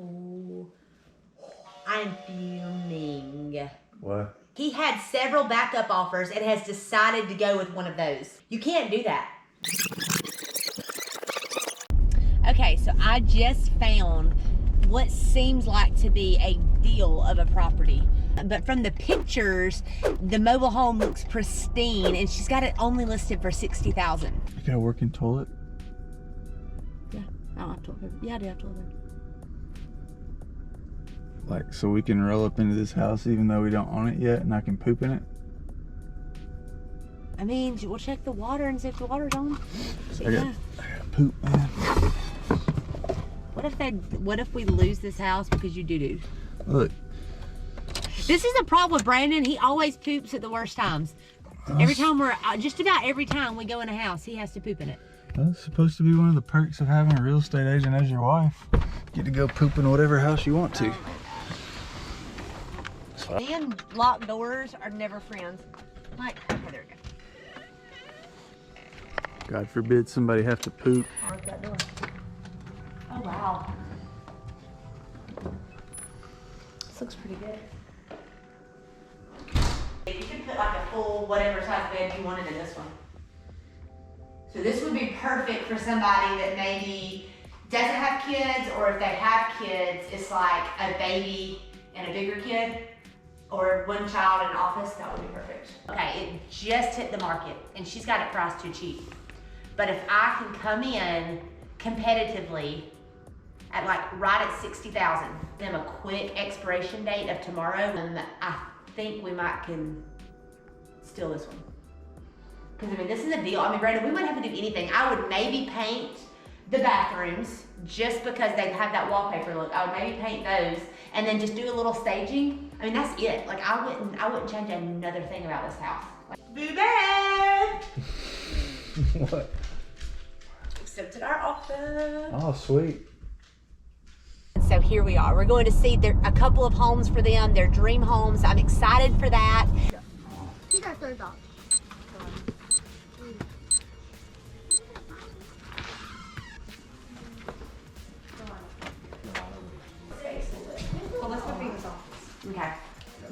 Oh, I'm fuming. What? He had several backup offers and has decided to go with one of those. You can't do that. Okay, so I just found what seems like to be a deal of a property. But from the pictures, the mobile home looks pristine and she's got it only listed for $60,000. You got a working toilet? Yeah, I've told her. Yeah, I do, I've told her. Like, so we can roll up into this house even though we don't own it yet and I can poop in it? I mean, we'll check the water and see if the water's on. I gotta poop, man. What if we lose this house because you doo-doo? Look. This is the problem with Brandon. He always poops at the worst times. Just about every time we go in a house, he has to poop in it. That's supposed to be one of the perks of having a real estate agent as your wife. Get to go poop in whatever house you want to. Me and locked doors are never friends. Like, okay, there we go. God forbid somebody have to poop. Lock that door. Oh, wow. This looks pretty good. You could put like a full whatever size bed you wanted in this one. So this would be perfect for somebody that maybe doesn't have kids, or if they have kids, it's like a baby and a bigger kid, or one child in an office. That would be perfect. Okay, it just hit the market and she's got it priced too cheap. But if I can come in competitively at like right at 60,000, them a quick expiration date of tomorrow, and I think we might can steal this one. Because I mean, this is a deal. I mean, Brandon, we wouldn't have to do anything. I would maybe paint the bathrooms just because they have that wallpaper look. I would maybe paint those and then just do a little staging. I mean, that's it. Like I wouldn't change another thing about this house. Like, Boo Bear! What? Accepted our offer. Oh, sweet. So here we are. We're going to see a couple of homes for them, their dream homes. I'm excited for that. He got $30. Well, let's go bring this office. Okay.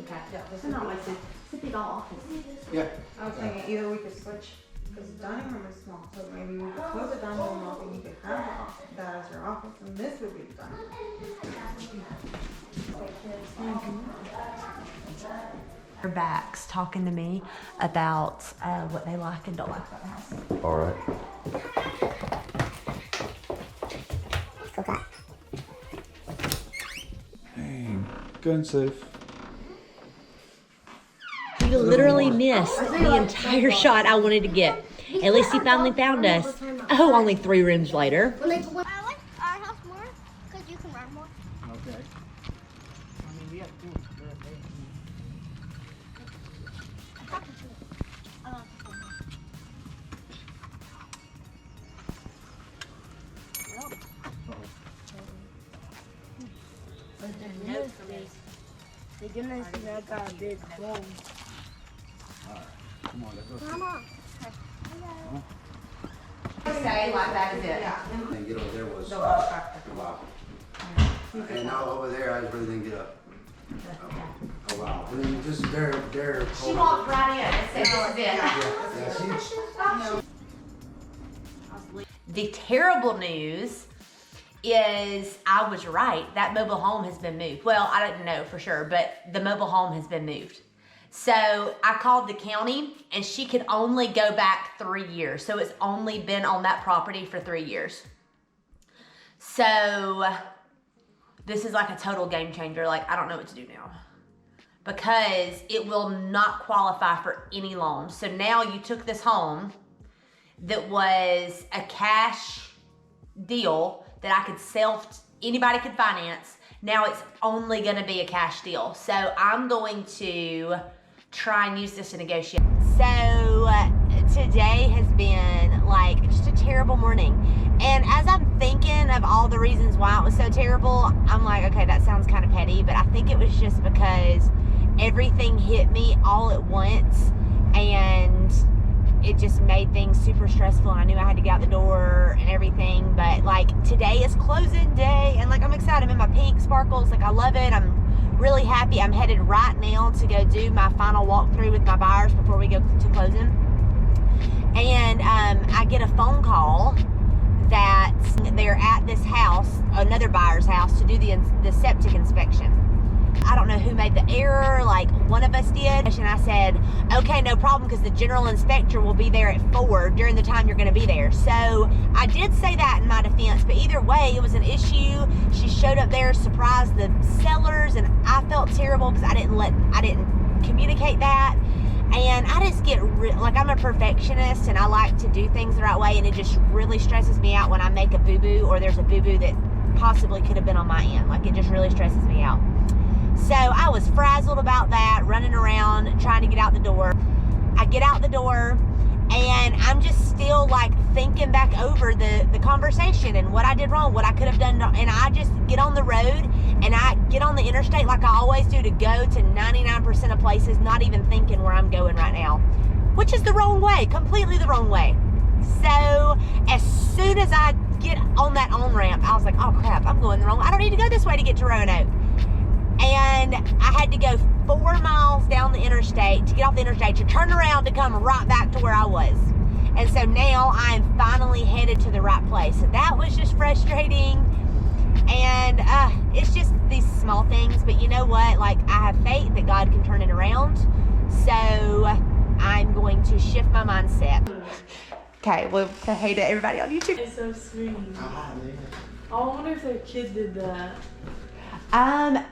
Okay. Yeah, this is not like it's a big old office. Yeah. I was thinking either we could switch, because the dining room is small, so maybe we could close the dining room off and you could have that as your office, and this would be the dining room. Her backs talking to me about what they like and don't like about the house. All right. Okay. Dang. Gun safe. He literally missed the entire shot I wanted to get. At least he finally found us. Oh, only 3 rooms later. I like our house more because you can run more. Okay. I mean, we have two. The goodness is I got a big bone. Come on, let's go. Mama. Say like that is it. Didn't get over there was wow. And now over there, I really didn't get up. Oh wow! I mean, just they're. She walked right in and said, "This is it." The terrible news is I was right. That mobile home has been moved. Well, I didn't know for sure, but the mobile home has been moved. So I called the county and she could only go back 3 years. So it's only been on that property for 3 years. So this is like a total game changer. Like, I don't know what to do now because it will not qualify for any loans. So now you took this home that was a cash deal that I could sell, anybody could finance. Now it's only gonna be a cash deal. So I'm going to try and use this to negotiate. So today has been like just a terrible morning. And as I'm thinking of all the reasons why it was so terrible, I'm like, okay, that sounds kind of petty, but I think it was just because everything hit me all at once. And it just made things super stressful. I knew I had to get out the door and everything, but like today is closing day, and like I'm excited. I'm in my pink sparkles, like I love it. I'm really happy. I'm headed right now to go do my final walkthrough with my buyers before we go to closing. And I get a phone call that they're at this house, another buyer's house, to do the septic inspection. I don't know who made the error, like one of us did. And I said, okay, no problem, because the general inspector will be there at 4 during the time you're gonna be there. So I did say that in my defense, but either way, it was an issue. She showed up there, surprised the sellers, and I felt terrible because I didn't communicate that. And I just get, like, I'm a perfectionist and I like to do things the right way, and it just really stresses me out when I make a boo-boo or there's a boo-boo that possibly could have been on my end. Like, it just really stresses me out. So I was frazzled about that, running around, trying to get out the door. I get out the door, and I'm just still like thinking back over the conversation and what I did wrong, what I could have done. And I just get on the road and I get on the interstate like I always do to go to 99% of places, not even thinking where I'm going right now, which is the wrong way, completely the wrong way. So as soon as I get on that on-ramp, I was like, oh crap, I'm going the wrong way. I don't need to go this way to get to Roanoke. And I had to go 4 miles down the interstate to get off the interstate to turn around to come right back to where I was. And so now I'm finally headed to the right place. So that was just frustrating. And it's just these small things, but you know what? Like, I have faith that God can turn it around. So I'm going to shift my mindset. Okay, well, say hey to everybody on YouTube. It's so sweet. I wonder if their kid did that.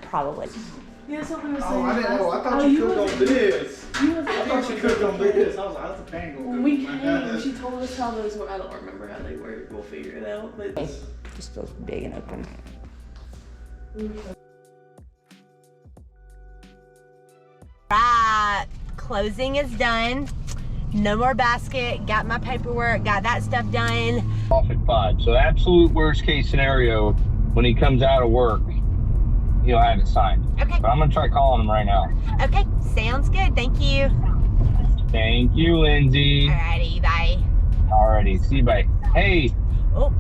Probably. Yeah, something was saying. I didn't know. I thought Oh, you you cooked wasn't- on this. You wasn't I thought you cooked on this. I was like, that's a pango. When we came, she told us how those were. I don't remember how they work. We'll figure it out. But Just feels big and open. Right, closing is done. No more basket. Got my paperwork. Got that stuff done. Off at 5. So absolute worst case scenario, when he comes out of work, he'll have it signed. Okay. But I'm gonna try calling him right now. Okay, sounds good. Thank you. Thank you, Lindsay. Alrighty, bye. Alrighty, see you, bye. Hey, Oh,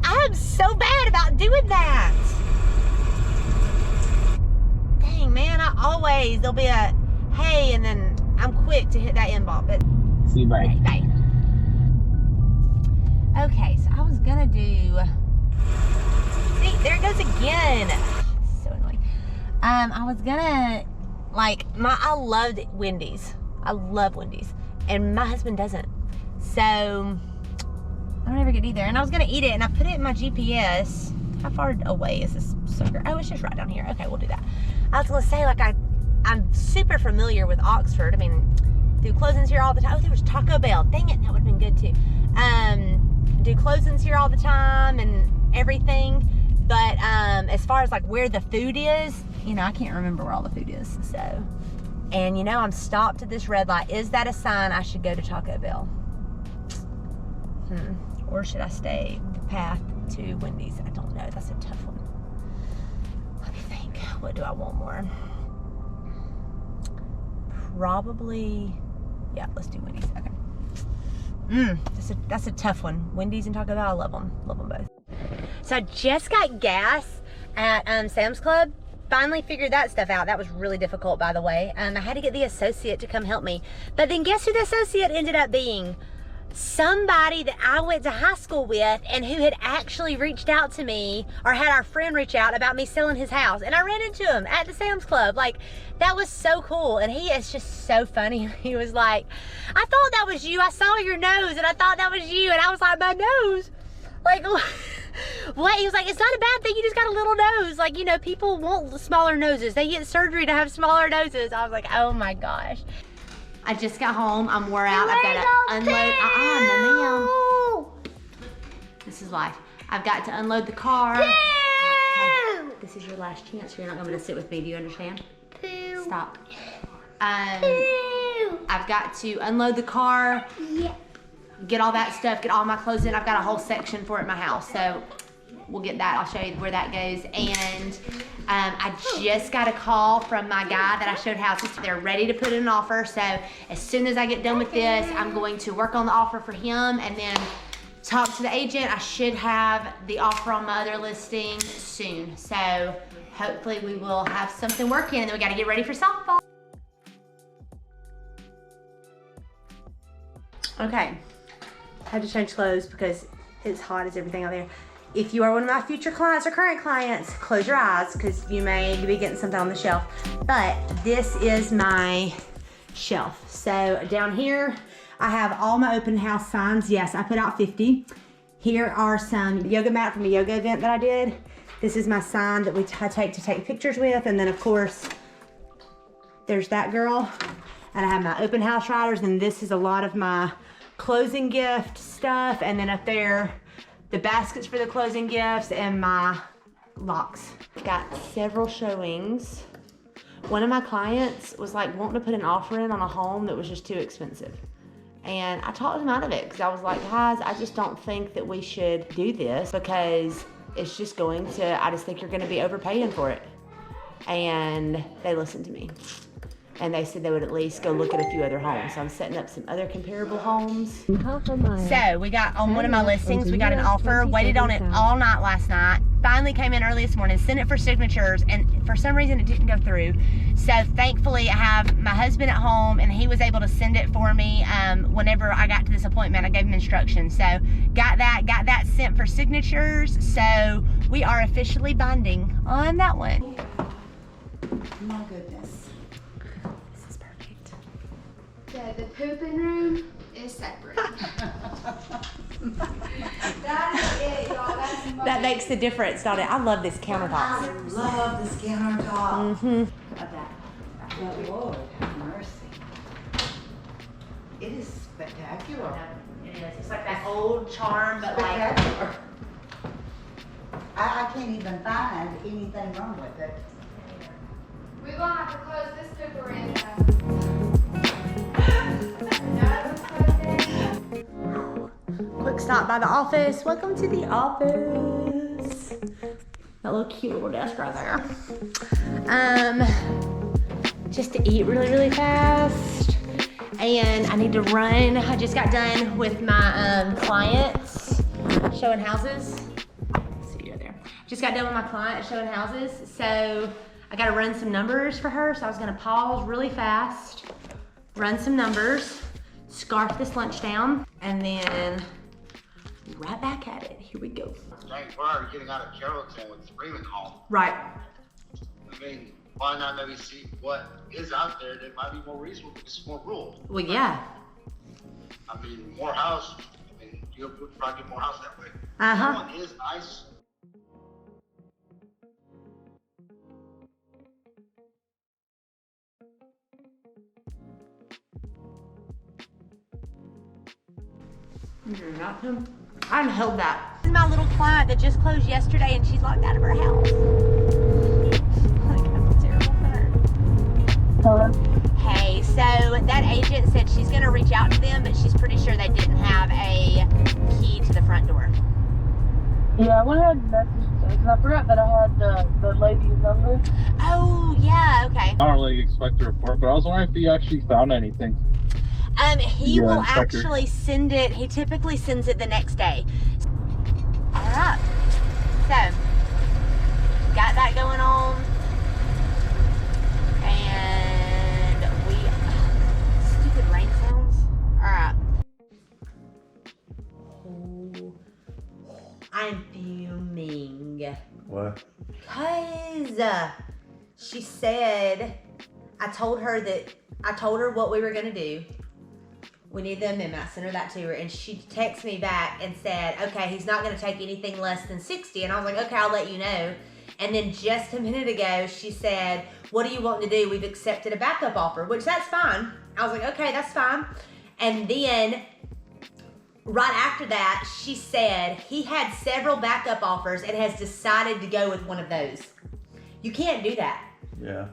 I'm so bad about doing that. Dang, man, there'll be a hey, and then I'm quick to hit that inbox, but see you, bye. bye. Okay, so I was gonna do, see, there it goes again. So annoying. I was gonna, like, I loved Wendy's. I love Wendy's. And my husband doesn't. So, I don't ever get to eat there. And I was gonna eat it, and I put it in my GPS. How far away is this sucker? Oh, it's just right down here. Okay, we'll do that. I was gonna say, like, I'm super familiar with Oxford. I mean, do closings here all the time. Oh, there was Taco Bell. Dang it, that would've been good too. Do closings here all the time and everything. But as far as like where the food is, you know, I can't remember where all the food is. So, and you know, I'm stopped at this red light. Is that a sign I should go to Taco Bell? Or should I stay the path to Wendy's? I don't know. That's a tough one. Let me think. What do I want more? Probably, yeah, let's do Wendy's. Okay. That's a tough one. Wendy's and Taco Bell, I love them both. So I just got gas at Sam's Club. Finally figured that stuff out. That was really difficult, by the way. I had to get the associate to come help me. But then guess who the associate ended up being? Somebody that I went to high school with and who had actually reached out to me, or had our friend reach out about me selling his house. And I ran into him at the Sam's Club. Like, that was so cool. And he is just so funny. He was like, I thought that was you. I saw your nose and I thought that was you. And I was like, my nose? Like, what? He was like, it's not a bad thing. You just got a little nose. Like, you know, people want smaller noses. They get surgery to have smaller noses. I was like, oh my gosh. I just got home. I'm wore out. I've got to unload. No, ma'am. This is life. I've got to unload the car. Hey, this is your last chance. You're not going to sit with me. Do you understand? Stop. I've got to unload the car. Get all that stuff. Get all my clothes in. I've got a whole section for it in my house. So we'll get that. I'll show you where that goes. And I just got a call from my guy that I showed houses. They're ready to put in an offer. So as soon as I get done with this, I'm going to work on the offer for him and then talk to the agent. I should have the offer on my other listing soon. So hopefully we will have something working, and then we got to get ready for softball. Okay, I had to change clothes because it's hot as everything out there. If you are one of my future clients or current clients, close your eyes because you may be getting something on the shelf. But this is my shelf. So down here, I have all my open house signs. Yes, I put out 50. Here are some yoga mat from a yoga event that I did. This is my sign that I take to take pictures with. And then of course, there's that girl. And I have my open house riders, and this is a lot of my closing gift stuff. And then up there, the baskets for the closing gifts and my locks. Got several showings. One of my clients was like wanting to put an offer in on a home that was just too expensive. And I talked him out of it because I was like, guys, I just don't think that we should do this because it's just going to, I just think you're gonna be overpaying for it. And they listened to me. And they said they would at least go look at a few other homes. So I'm setting up some other comparable homes. So we got on one of my listings, we got an offer, waited on it all night last night, finally came in early this morning, sent it for signatures, and for some reason it didn't go through. So thankfully I have my husband at home and he was able to send it for me whenever I got to this appointment. I gave him instructions. So got that sent for signatures. So we are officially binding on that one. My goodness. Yeah, the pooping room is separate. That is it, y'all. That's my That makes the difference, don't it? I love this countertop. I love this countertop. Mm-hmm. But Lord, have mercy. It is spectacular. It is. It's like that old charm, but like. Spectacular. I can't even find anything wrong with it. We're gonna have to close this pooper in. Quick stop by the office. Welcome to the office. That little cute little desk right there. Just to eat really, really fast. And I need to run. I just got done with my clients showing houses. See you there. Just got done with my client showing houses. So I gotta run some numbers for her. So I was gonna pause really fast, run some numbers, scarf this lunch down, and then right back at it. Here we go. James, we're already getting out of Carrollton with Freeman home. Right. I mean, why not maybe see what is out there that might be more reasonable, it's more rural. Well, yeah. I mean, more house, I mean, you'll probably get more house that way. Uh-huh. That one is nice. I didn't hold that. This is my little client that just closed yesterday and she's locked out of her house. Like, that's terrible for her. Hello? Hey, so that agent said she's gonna reach out to them, but she's pretty sure they didn't have a key to the front door. Yeah, I went ahead and messaged her because I forgot that I had the lady's number. Oh, yeah, okay. I don't really expect a report, but I was wondering if you actually found anything. He Yeah, will inspector. actually send it, he typically sends it the next day. All right, so, got that going on. And stupid rain sounds. All right. Oh, I'm fuming. What? Cause she said, I told her what we were gonna do. We need the amendment. I sent her that to her, and she texted me back and said, okay, he's not gonna take anything less than 60. And I was like, okay, I'll let you know. And then just a minute ago, she said, what do you want to do? We've accepted a backup offer, which that's fine. I was like, okay, that's fine. And then right after that, she said he had several backup offers and has decided to go with one of those. You can't do that. Yeah.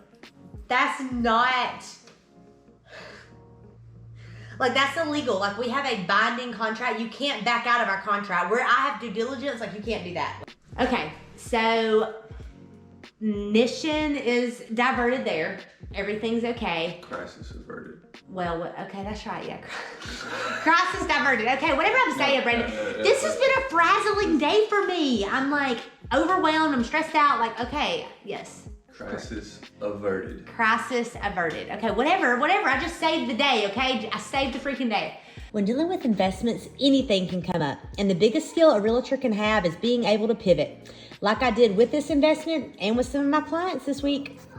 That's not, like, that's illegal. Like, we have a binding contract. You can't back out of our contract. Where I have due diligence, like, you can't do that. Okay, so mission is diverted there. Everything's okay. Crisis averted. Well, okay, that's right, yeah. Crisis diverted. Okay, whatever I'm saying, Brandon. This has been a frazzling day for me. I'm like overwhelmed, I'm stressed out, like, okay, yes. Crisis averted. Crisis averted. Okay, whatever. I just saved the day, okay? I saved the freaking day. When dealing with investments, anything can come up. And the biggest skill a realtor can have is being able to pivot. Like I did with this investment and with some of my clients this week.